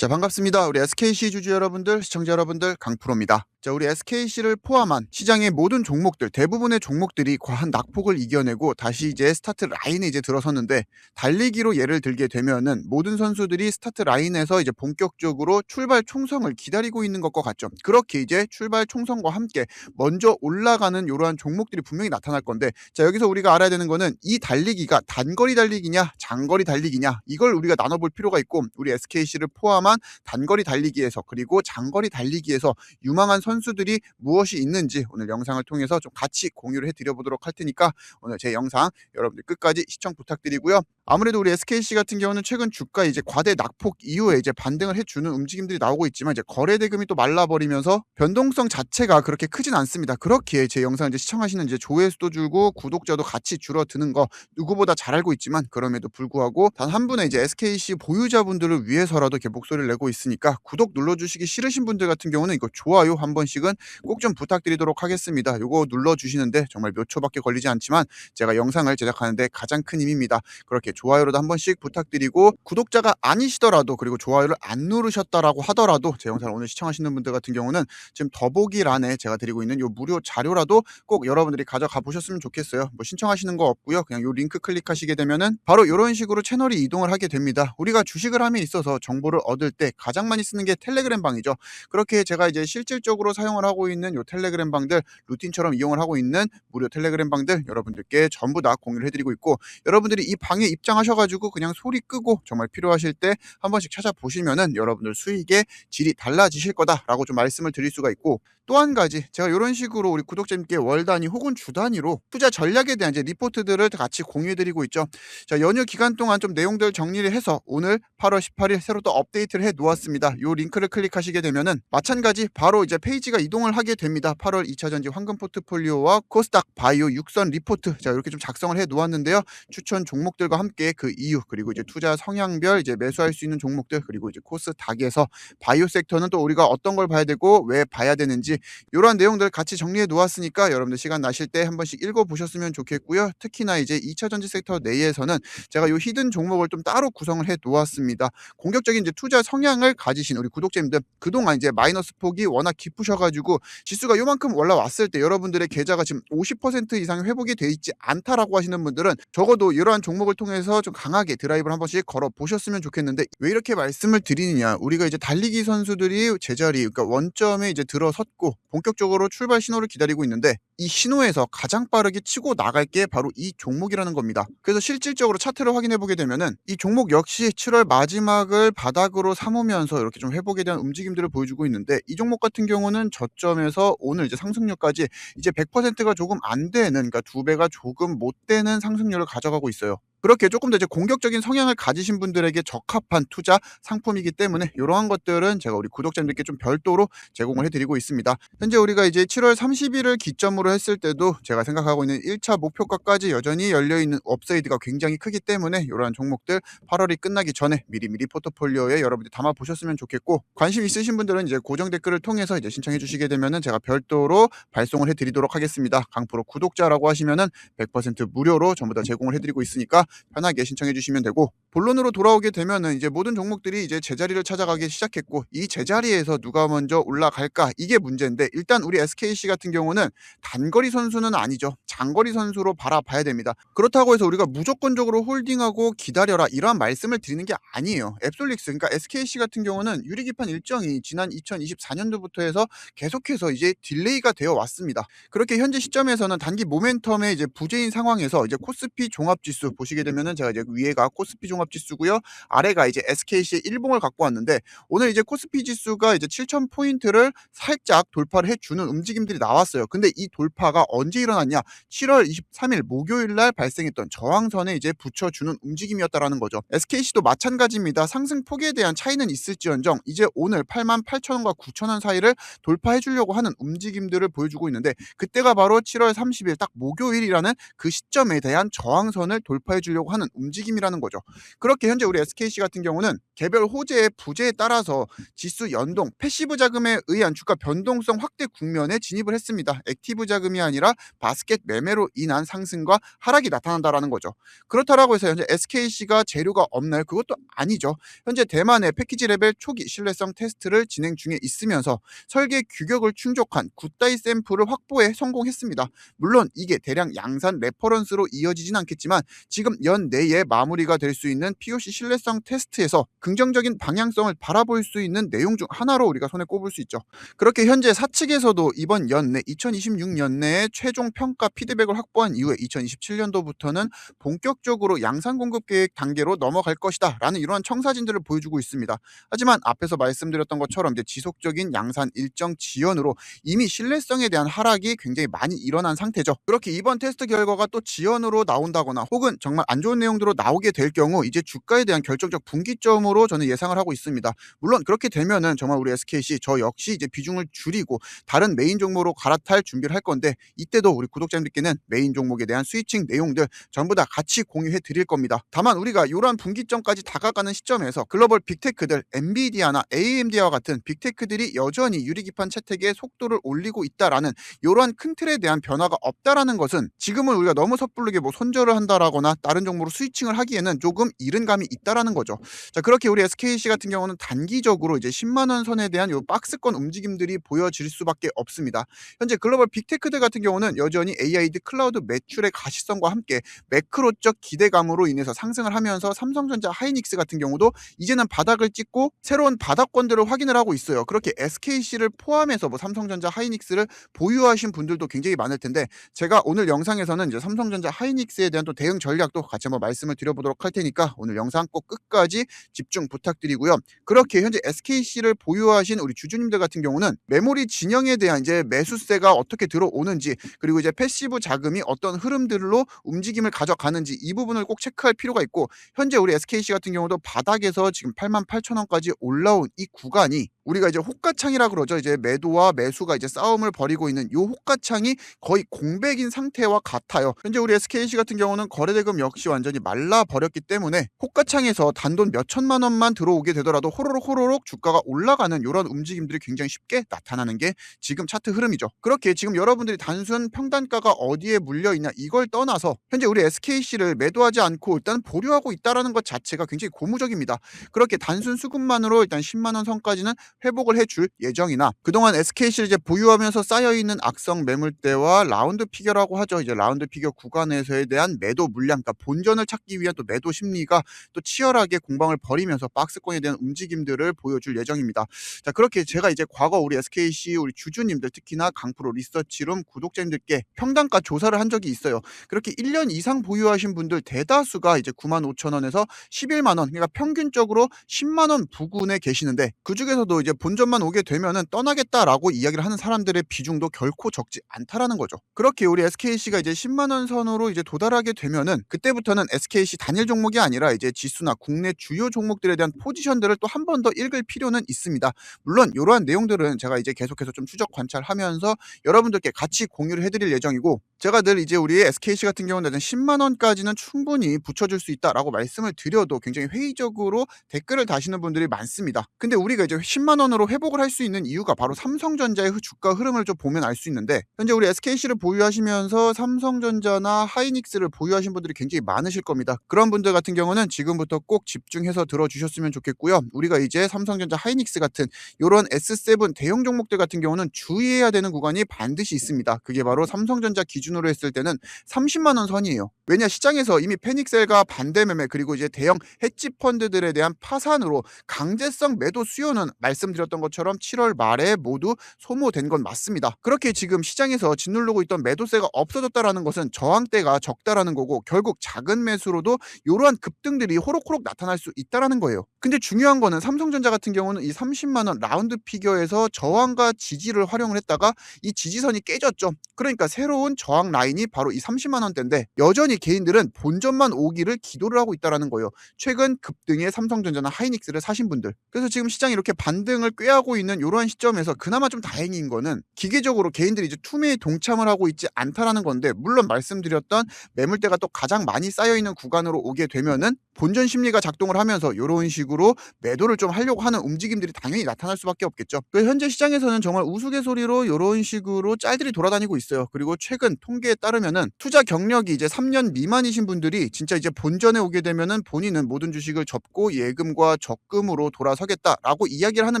자, 반갑습니다. 우리 SKC 주주 여러분들, 시청자 여러분들, 강프로입니다. 자, 우리 SKC를 포함한 시장의 모든 종목들, 대부분의 종목들이 과한 낙폭을 이겨내고 다시 이제 스타트 라인에 이제 들어섰는데, 달리기로 예를 들게 되면은 모든 선수들이 스타트 라인에서 이제 본격적으로 출발 총성을 기다리고 있는 것과 같죠. 그렇게 이제 출발 총성과 함께 먼저 올라가는 이러한 종목들이 분명히 나타날 건데, 자, 여기서 우리가 알아야 되는 거는 이 달리기가 단거리 달리기냐, 장거리 달리기냐, 이걸 우리가 나눠볼 필요가 있고, 우리 SKC를 포함한 단거리 달리기에서 그리고 장거리 달리기에서 유망한 선수들이 무엇이 있는지 오늘 영상을 통해서 좀 같이 공유를 해드려 보도록 할 테니까 오늘 제 영상 여러분들 끝까지 시청 부탁드리고요. 아무래도 우리 SKC 같은 경우는 최근 주가 이제 과대 낙폭 이후에 이제 반등을 해주는 움직임들이 나오고 있지만, 이제 거래 대금이 또 말라버리면서 변동성 자체가 그렇게 크진 않습니다. 그렇기에 제 영상을 이제 시청하시는 이제 조회수도 줄고 구독자도 같이 줄어드는 거 누구보다 잘 알고 있지만, 그럼에도 불구하고 단 한 분의 이제 SKC 보유자분들을 위해서라도 이렇게 목소리를 내고 있으니까 구독 눌러주시기 싫으신 분들 같은 경우는 이거 좋아요 한 번씩은 꼭 좀 부탁드리도록 하겠습니다. 이거 눌러주시는데 정말 몇 초밖에 걸리지 않지만 제가 영상을 제작하는데 가장 큰 힘입니다. 그렇게 좋아요로도 한 번씩 부탁드리고, 구독자가 아니시더라도 그리고 좋아요를 안 누르셨다라고 하더라도 제 영상을 오늘 시청하시는 분들 같은 경우는 지금 더보기란에 제가 드리고 있는 요 무료 자료라도 꼭 여러분들이 가져가 보셨으면 좋겠어요. 뭐 신청하시는 거 없고요. 그냥 요 링크 클릭하시게 되면은 바로 이런 식으로 채널이 이동을 하게 됩니다. 우리가 주식을 함에 있어서 정보를 얻을 때 가장 많이 쓰는 게 텔레그램 방이죠. 그렇게 제가 이제 실질적으로 사용을 하고 있는 요 텔레그램 방들, 루틴처럼 이용을 하고 있는 무료 텔레그램 방들 여러분들께 전부 다 공유를 해드리고 있고, 여러분들이 이 방에 입장하셔가지고 그냥 소리 끄고 정말 필요하실 때 한 번씩 찾아보시면은 여러분들 수익의 질이 달라지실 거다라고 좀 말씀을 드릴 수가 있고, 또 한 가지 제가 이런 식으로 우리 구독자님께 월 단위 혹은 주 단위로 투자 전략에 대한 이제 리포트들을 같이 공유해드리고 있죠. 자, 연휴 기간 동안 좀 내용들 정리를 해서 오늘 8월 18일 새로 또 업데이트를 해 놓았습니다. 요 링크를 클릭하시게 되면은 마찬가지 바로 이제 페이지가 이동을 하게 됩니다. 8월 2차전지 황금 포트폴리오와 코스닥 바이오 육선 리포트, 자, 이렇게 좀 작성을 해 놓았는데요. 추천 종목들과 함께 그 이유, 그리고 이제 투자 성향별 이제 매수할 수 있는 종목들, 그리고 이제 코스닥에서 바이오 섹터는 또 우리가 어떤 걸 봐야 되고 왜 봐야 되는지 이러한 내용들 같이 정리해 놓았으니까 여러분들 시간 나실 때 한 번씩 읽어 보셨으면 좋겠고요. 특히나 이제 2차전지 섹터 내에서는 제가 요 히든 종목을 좀 따로 구성을 해 놓았습니다. 공격적인 이제 투자 성향을 가지신 우리 구독자님들, 그동안 이제 마이너스 폭이 워낙 깊으셔가지고 지수가 요만큼 올라왔을 때 여러분들의 계좌가 지금 50% 이상 회복이 돼 있지 않다라고 하시는 분들은 적어도 이러한 종목을 통해서 좀 강하게 드라이브를 한 번씩 걸어 보셨으면 좋겠는데, 왜 이렇게 말씀을 드리느냐, 우리가 이제 달리기 선수들이 제자리, 그러니까 원점에 이제 들어섰고 본격적으로 출발 신호를 기다리고 있는데, 이 신호에서 가장 빠르게 치고 나갈 게 바로 이 종목이라는 겁니다. 그래서 실질적으로 차트를 확인해 보게 되면은 이 종목 역시 7월 마지막을 바닥으로 삼으면서 이렇게 좀 회복에 대한 움직임들을 보여주고 있는데, 이 종목 같은 경우는 저점에서 오늘 이제 상승률까지 이제 100%가 조금 안 되는, 그러니까 2배가 조금 못 되는 상승률을 가져가고 있어요. 그렇게 조금 더 이제 공격적인 성향을 가지신 분들에게 적합한 투자 상품이기 때문에 이러한 것들은 제가 우리 구독자님들께 좀 별도로 제공을 해드리고 있습니다. 현재 우리가 이제 7월 30일을 기점으로 했을 때도 제가 생각하고 있는 1차 목표가까지 여전히 열려있는 업사이드가 굉장히 크기 때문에 이러한 종목들 8월이 끝나기 전에 미리미리 포트폴리오에 여러분들이 담아 보셨으면 좋겠고, 관심 있으신 분들은 이제 고정 댓글을 통해서 이제 신청해 주시게 되면은 제가 별도로 발송을 해드리도록 하겠습니다. 강프로 구독자라고 하시면은 100% 무료로 전부 다 제공을 해드리고 있으니까 편하게 신청해 주시면 되고, 본론으로 돌아오게 되면은 이제 모든 종목들이 이제 제자리를 찾아가기 시작했고, 이 제자리에서 누가 먼저 올라갈까, 이게 문제인데, 일단 우리 SKC 같은 경우는 단거리 선수는 아니죠. 장거리 선수로 바라봐야 됩니다. 그렇다고 해서 우리가 무조건적으로 홀딩하고 기다려라 이러한 말씀을 드리는 게 아니에요. 앱솔릭스, 그러니까 SKC 같은 경우는 유리기판 일정이 지난 2024년도부터 해서 계속해서 이제 딜레이가 되어 왔습니다. 그렇게 현재 시점에서는 단기 모멘텀의 이제 부재인 상황에서 이제 코스피 종합지수 보시게 되면은, 제가 이제 위에가 코스피 종합지수고요, 아래가 이제 SKC의 일봉을 갖고 왔는데, 오늘 이제 코스피 지수가 이제 7,000포인트를 살짝 돌파를 해주는 움직임들이 나왔어요. 근데 이 돌파가 언제 일어났냐, 7월 23일 목요일 날 발생했던 저항선에 이제 붙여주는 움직임이었다라는 거죠. SKC도 마찬가지입니다. 상승폭에 대한 차이는 있을지언정 이제 오늘 88,000원과 9,000원 사이를 돌파해 주려고 하는 움직임들을 보여주고 있는데, 그때가 바로 7월 30일 딱 목요일이라는 그 시점에 대한 저항선을 돌파해 줄 보여주려고 하는 움직임이라는 거죠. 그렇게 현재 우리 SKC 같은 경우는 개별 호재의 부재에 따라서 지수 연동, 패시브 자금에 의한 주가 변동성 확대 국면에 진입을 했습니다. 액티브 자금이 아니라 바스켓 매매로 인한 상승과 하락이 나타난다라는 거죠. 그렇다라고 해서 현재 SKC가 재료가 없나요? 그것도 아니죠. 현재 대만의 패키지 레벨 초기 신뢰성 테스트를 진행 중에 있으면서 설계 규격을 충족한 굿다이 샘플을 확보에 성공했습니다. 물론 이게 대량 양산 레퍼런스로 이어지진 않겠지만 지금 연내에 마무리가 될 수 있는 POC 신뢰성 테스트에서 긍정적인 방향성을 바라볼 수 있는 내용 중 하나로 우리가 손에 꼽을 수 있죠. 그렇게 현재 사측에서도 이번 연내 2026년내에 최종 평가 피드백을 확보한 이후에 2027년도부터는 본격적으로 양산 공급 계획 단계로 넘어갈 것이다 라는 이러한 청사진들을 보여주고 있습니다. 하지만 앞에서 말씀드렸던 것처럼 이제 지속적인 양산 일정 지연으로 이미 신뢰성에 대한 하락이 굉장히 많이 일어난 상태죠. 그렇게 이번 테스트 결과가 또 지연으로 나온다거나 혹은 정말 안 좋은 내용으로 나오게 될 경우 이제 주가에 대한 결정적 분기점으로 저는 예상을 하고 있습니다. 물론 그렇게 되면은 정말 우리 SKC 저 역시 이제 비중을 줄이고 다른 메인 종목으로 갈아탈 준비를 할 건데 이때도 우리 구독자님들께는 메인 종목에 대한 스위칭 내용들 전부 다 같이 공유해 드릴 겁니다. 다만 우리가 이러한 분기점까지 다가가는 시점에서 글로벌 빅테크들 엔비디아나 AMD와 같은 빅테크들이 여전히 유리기판 채택의 속도를 올리고 있다라는 이러한 큰 틀에 대한 변화가 없다라는 것은 지금은 우리가 너무 섣부르게 뭐 손절을 한다라거나 다른 종목으로 스위칭을 하기에는 조금 이른 감이 있다라는 거죠. 자, 그렇게 우리 SKC 같은 경우는 단기적으로 이제 10만 원 선에 대한 요 박스권 움직임들이 보여질 수밖에 없습니다. 현재 글로벌 빅테크들 같은 경우는 여전히 AID 클라우드 매출의 가시성과 함께 매크로적 기대감으로 인해서 상승을 하면서 삼성전자 하이닉스 같은 경우도 이제는 바닥을 찍고 새로운 바닥권들을 확인을 하고 있어요. 그렇게 SKC를 포함해서 뭐 삼성전자 하이닉스를 보유하신 분들도 굉장히 많을 텐데 제가 오늘 영상에서는 이제 삼성전자 하이닉스에 대한 또 대응 전략도 같이 한번 말씀을 드려보도록 할 테니까 오늘 영상 꼭 끝까지 집중 부탁드리고요. 그렇게 현재 SKC를 보유하신 우리 주주님들 같은 경우는 메모리 진영에 대한 이제 매수세가 어떻게 들어오는지 그리고 이제 패시브 자금이 어떤 흐름들로 움직임을 가져가는지 이 부분을 꼭 체크할 필요가 있고 현재 우리 SKC 같은 경우도 바닥에서 지금 88,000원까지 올라온 이 구간이 우리가 이제 호가창이라 그러죠. 이제 매도와 매수가 이제 싸움을 벌이고 있는 이 호가창이 거의 공백인 상태와 같아요. 현재 우리 SKC 같은 경우는 거래대금 역시 완전히 말라 버렸기 때문에 호가창에서 단돈 몇 천만 원만 들어오게 되더라도 호로록 주가가 올라가는 이런 움직임들이 굉장히 쉽게 나타나는 게 지금 차트 흐름이죠. 그렇게 지금 여러분들이 단순 평단가가 어디에 물려 있냐 이걸 떠나서 현재 우리 SKC를 매도하지 않고 일단 보류하고 있다라는 것 자체가 굉장히 고무적입니다. 그렇게 단순 수급만으로 일단 10만 원 선까지는 회복을 해줄 예정이나 그동안 SKC를 이제 보유하면서 쌓여있는 악성 매물대와 라운드 피겨라고 하죠. 이제 라운드 피겨 구간에서에 대한 매도 물량, 그러니까 본전을 찾기 위한 또 매도 심리가 또 치열하게 공방을 벌이면서 박스권에 대한 움직임들을 보여줄 예정입니다. 자, 그렇게 제가 이제 과거 우리 SKC 우리 주주님들 특히나 강프로 리서치룸 구독자님들께 평단가 조사를 한 적이 있어요. 그렇게 1년 이상 보유하신 분들 대다수가 이제 95,000원에서 11만 원, 그러니까 평균적으로 10만 원 부근에 계시는데 그 중에서도 이제 본전만 오게 되면은 떠나겠다라고 이야기를 하는 사람들의 비중도 결코 적지 않다라는 거죠. 그렇게 우리 SKC가 이제 10만 원 선으로 이제 도달하게 되면은 그때부터는 SKC 단일 종목이 아니라 이제 지수나 국내 주요 종목들에 대한 포지션들을 또 한 번 더 읽을 필요는 있습니다. 물론 이러한 내용들은 제가 이제 계속해서 좀 추적 관찰하면서 여러분들께 같이 공유를 해드릴 예정이고 제가 늘 이제 우리 SKC 같은 경우는 10만 원까지는 충분히 붙여줄 수 있다라고 말씀을 드려도 굉장히 회의적으로 댓글을 다시는 분들이 많습니다. 근데 우리가 이제 10만 원으로 회복을 할 수 있는 이유가 바로 삼성전자의 주가 흐름을 좀 보면 알 수 있는데 현재 우리 SKC를 보유하시면서 삼성전자나 하이닉스를 보유하신 분들이 굉장히 많으실 겁니다. 그런 분들 같은 경우는 지금부터 꼭 집중해서 들어주셨으면 좋겠고요. 우리가 이제 삼성전자 하이닉스 같은 이런 S7 대형 종목들 같은 경우는 주의해야 되는 구간이 반드시 있습니다. 그게 바로 삼성전자 기준으로 했을 때는 30만 원 선이에요. 왜냐 시장에서 이미 패닉셀과 반대 매매 그리고 이제 대형 헤지 펀드들에 대한 파산으로 강제성 매도 수요는 말씀드렸던 것처럼 7월 말에 모두 소모된 건 맞습니다. 그렇게 지금 시장에서 짓누르고 있던 매도세가 없어졌다라는 것은 저항대가 적다라는 거고 결국 작은 매수로도 이러한 급등들이 호록호록 나타날 수 있다라는 거예요. 근데 중요한 거는 삼성전자 같은 경우는 이 30만 원 라운드 피겨에서 저항과 지지를 활용을 했다가 이 지지선이 깨졌죠. 그러니까 새로운 저항 라인이 바로 이 30만 원대인데 여전히 개인들은 본전만 오기를 기도를 하고 있다라는 거예요. 최근 급등의 삼성전자나 하이닉스를 사신 분들. 그래서 지금 시장이 이렇게 반등 반등을 꾀하고 있는 이러한 시점에서 그나마 좀 다행인 거는 기계적으로 개인들이 이제 투매에 동참을 하고 있지 않다라는 건데, 물론 말씀드렸던 매물대가 또 가장 많이 쌓여 있는 구간으로 오게 되면은 본전 심리가 작동을 하면서 이런 식으로 매도를 좀 하려고 하는 움직임들이 당연히 나타날 수밖에 없겠죠. 그 현재 시장에서는 정말 우스갯소리로 이런 식으로 짤들이 돌아다니고 있어요. 그리고 최근 통계에 따르면은 투자 경력이 이제 3년 미만이신 분들이 진짜 이제 본전에 오게 되면은 본인은 모든 주식을 접고 예금과 적금으로 돌아서겠다라고 이야기를 하는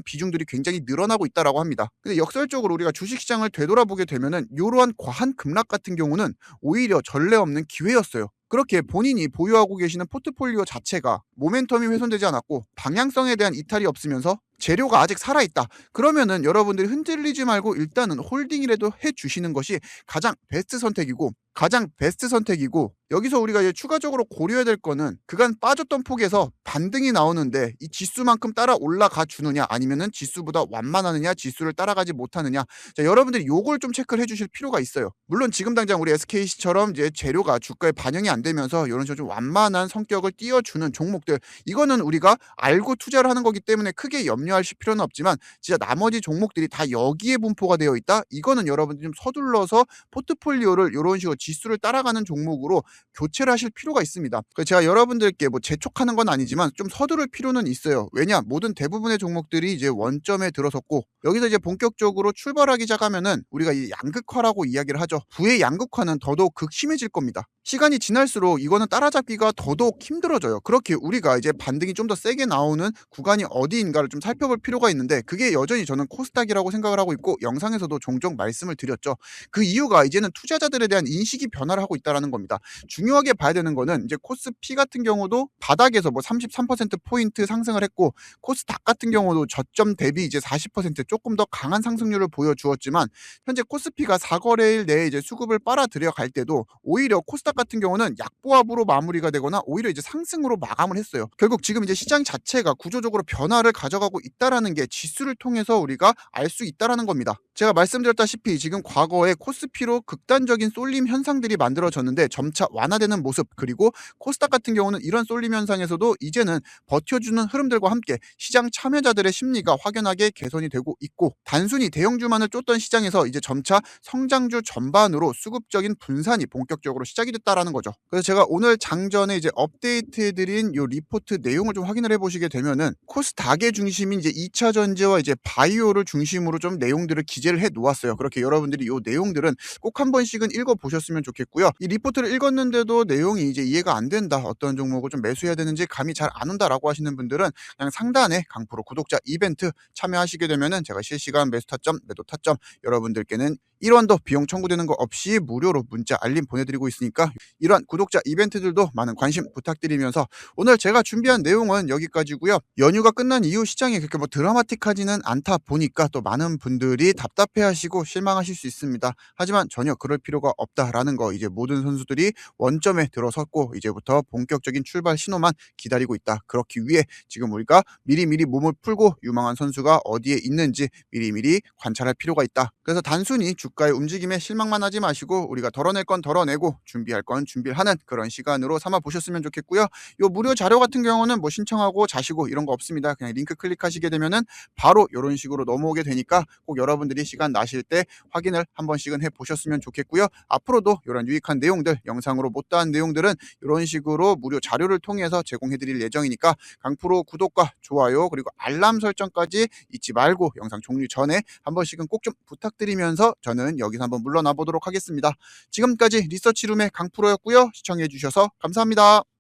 비중들이 굉장히 늘어나고 있다라고 합니다. 근데 역설적으로 우리가 주식시장을 되돌아보게 되면은 이러한 과한 급락 같은 경우는 오히려 전례 없는 기회였어요. 그렇게 본인이 보유하고 계시는 포트폴리오 자체가 모멘텀이 훼손되지 않았고 방향성에 대한 이탈이 없으면서 재료가 아직 살아있다. 그러면은 여러분들이 흔들리지 말고 일단은 홀딩이라도 해주시는 것이 가장 베스트 선택이고, 여기서 우리가 이제 추가적으로 고려해야 될 거는 그간 빠졌던 폭에서 반등이 나오는데 이 지수만큼 따라 올라가 주느냐, 아니면은 지수보다 완만하느냐, 지수를 따라가지 못하느냐. 자, 여러분들이 요걸 좀 체크를 해주실 필요가 있어요. 물론 지금 당장 우리 SKC처럼 이제 재료가 주가에 반영이 안 되면서 이런 식으로 좀 완만한 성격을 띄워주는 종목들, 이거는 우리가 알고 투자를 하는 거기 때문에 크게 염려하실 필요는 없지만, 진짜 나머지 종목들이 다 여기에 분포가 되어 있다, 이거는 여러분들이 좀 서둘러서 포트폴리오를 이런 식으로 지수를 따라가는 종목으로 교체를 하실 필요가 있습니다. 제가 여러분들께 뭐 재촉하는 건 아니지만 좀 서두를 필요는 있어요. 왜냐, 모든 대부분의 종목들이 이제 원점에 들어섰고 여기서 이제 본격적으로 출발하기 시작하면은 우리가 이 양극화라고 이야기를 하죠. 부의 양극화는 더더욱 극심해질 겁니다. 시간이 지날수록 이거는 따라잡기가 더더욱 힘들어져요. 그렇게 우리가 이제 반등이 좀 더 세게 나오는 구간이 어디인가를 좀 살펴볼 필요가 있는데, 그게 여전히 저는 코스닥이라고 생각을 하고 있고, 영상에서도 종종 말씀을 드렸죠. 그 이유가 이제는 투자자들에 대한 인식이 변화를 하고 있다는 겁니다. 중요하게 봐야 되는 거는 이제 코스피 같은 경우도 바닥에서 뭐 33%포인트 상승을 했고, 코스닥 같은 경우도 저점 대비 이제 40% 조금 더 강한 상승률을 보여주었지만, 현재 코스피가 4거래일 내에 이제 수급을 빨아들여 갈 때도 오히려 코스닥 같은 경우는 약보합으로 마무리가 되거나 오히려 이제 상승으로 마감을 했어요. 결국 지금 이제 시장 자체가 구조적으로 변화를 가져가고 있다라는 게 지수를 통해서 우리가 알 수 있다라는 겁니다. 제가 말씀드렸다시피 지금 과거에 코스피로 극단적인 쏠림 현상들이 만들어졌는데 점차 완화되는 모습, 그리고 코스닥 같은 경우는 이런 쏠림 현상에서도 이제는 버텨주는 흐름들과 함께 시장 참여자들의 심리가 확연하게 개선이 되고 있고, 단순히 대형주만을 쫓던 시장에서 이제 점차 성장주 전반으로 수급적인 분산이 본격적으로 시작이 됐다라는 거죠. 그래서 제가 오늘 장전에 이제 업데이트해드린 요 리포트 내용을 좀 확인을 해보시게 되면은 코스닥의 중심인 이제 2차 전지와 이제 바이오를 중심으로 좀 내용들을 기재를 해 놓았어요. 그렇게 여러분들이 요 내용들은 꼭 한 번씩은 읽어보셨으면 좋겠고요. 이 리포트를 읽었는데도 내용이 이제 이해가 안 된다, 어떤 종목을 좀 매수해야 되는지 감이 잘 안 온다라고 하시는 분들은 그냥 상단에 강프로 구독자 이벤트 참여하시게 되면은 제가 실시간 매수 타점, 매도 타점 여러분들께는 1원도 비용 청구되는 거 없이 무료로 문자 알림 보내드리고 있으니까 이러한 구독자 이벤트들도 많은 관심 부탁드리면서, 오늘 제가 준비한 내용은 여기까지고요. 연휴가 끝난 이후 시장이 그렇게 뭐 드라마틱하지는 않다 보니까 또 많은 분들이 답답해하시고 실망하실 수 있습니다. 하지만 전혀 그럴 필요가 없다라는 거, 이제 모든 선수들이 원점에 들어섰고 이제부터 본격적인 출발 신호만 기다리고 있다. 그렇기 위해 지금 우리가 미리미리 몸을 풀고 유망한 선수가 어디에 있는지 미리미리 관찰할 필요가 있다. 그래서 단순히 주가의 움직임에 실망만 하지 마시고 우리가 덜어낼 건 덜어내고 준비할 건 준비를 하는 그런 시간으로 삼아 보셨으면 좋겠고요. 요 무료 자료 같은 경우는 뭐 신청하고 자시고 이런 거 없습니다. 그냥 링크 클릭하시게 되면은 바로 이런 식으로 넘어오게 되니까 꼭 여러분들이 시간 나실 때 확인을 한 번씩은 해 보셨으면 좋겠고요. 앞으로도 이런 유익한 내용들, 영상으로 못다한 내용들은 이런 식으로 무료 자료를 통해서 제공해 드릴 예정이니까 강프로 구독과 좋아요 그리고 알람 설정까지 잊지 말고 영상 종료 전에 한 번씩은 꼭 좀 부탁드리면서 저는 여기서 한번 물러나 보도록 하겠습니다. 지금까지 리서치룸의 강프로였고요. 시청해 주셔서 감사합니다.